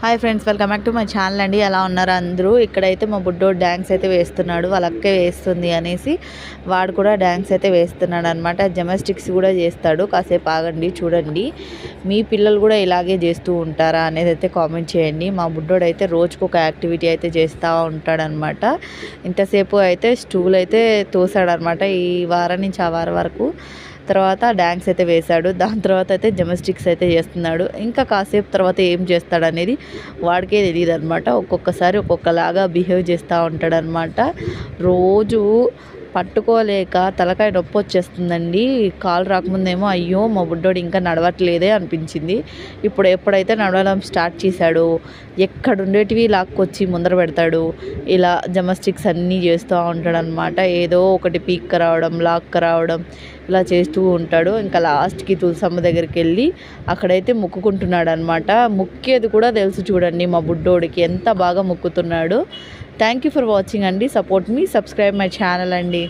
Hi friends, welcome back to my channel అండి. ఎలా ఉన్నారు అందరూ? ఇక్కడైతే మా బుడ్డోడు డ్యాన్స్ అయితే వేస్తున్నాడు. వాళ్ళ అక్కే వేస్తుంది అనేసి వాడు కూడా డ్యాన్స్ అయితే వేస్తున్నాడు అనమాట. జిమ్నాస్టిక్స్ కూడా చేస్తాడు. కాసేపు ఆగండి, చూడండి. మీ పిల్లలు కూడా ఇలాగే చేస్తూ ఉంటారా అనేది అయితే కామెంట్ చేయండి. మా బుడ్డోడు అయితే రోజుకు ఒక యాక్టివిటీ అయితే చేస్తూ ఉంటాడనమాట. ఇంతసేపు అయితే స్టూల్ అయితే తోసాడనమాట. ఈ వారం నుంచి ఆ వారం వరకు. తర్వాత డ్యాన్స్ అయితే వేశాడు. దాని తర్వాత అయితే జిమ్నాస్టిక్స్ అయితే చేస్తున్నాడు. ఇంకా కాసేపు తర్వాత ఏం చేస్తాడనేది వాడికే తెలియదు అనమాట. ఒక్కొక్కసారి ఒక్కొక్కలాగా బిహేవ్ చేస్తూ ఉంటాడనమాట. రోజు పట్టుకోలేక తలకాయ నొప్పి వచ్చేస్తుందండి. కాలు రాకముందేమో అయ్యో మా బుడ్డోడు ఇంకా నడవట్లేదే అనిపించింది. ఇప్పుడు ఎప్పుడైతే నడవడం స్టార్ట్ చేశాడో ఎక్కడుండేటివి లాక్కొచ్చి ముందర పెడతాడు. ఇలా జిమ్నాస్టిక్స్ అన్నీ చేస్తూ ఉంటాడు అనమాట. ఏదో ఒకటి పీక్ రావడం, లాక్ రావడం ఇలా చేస్తూ ఉంటాడు. ఇంకా లాస్ట్కి తులసమ్మ దగ్గరికి వెళ్ళి అక్కడైతే మొక్కుకుంటున్నాడు అనమాట. ముక్కేది కూడా తెలుసు చూడండి మా బుడ్డోడికి, ఎంత బాగా మొక్కుతున్నాడు. థ్యాంక్ యూ ఫర్ వాచింగ్ అండి. Support me, subscribe my channel అండి.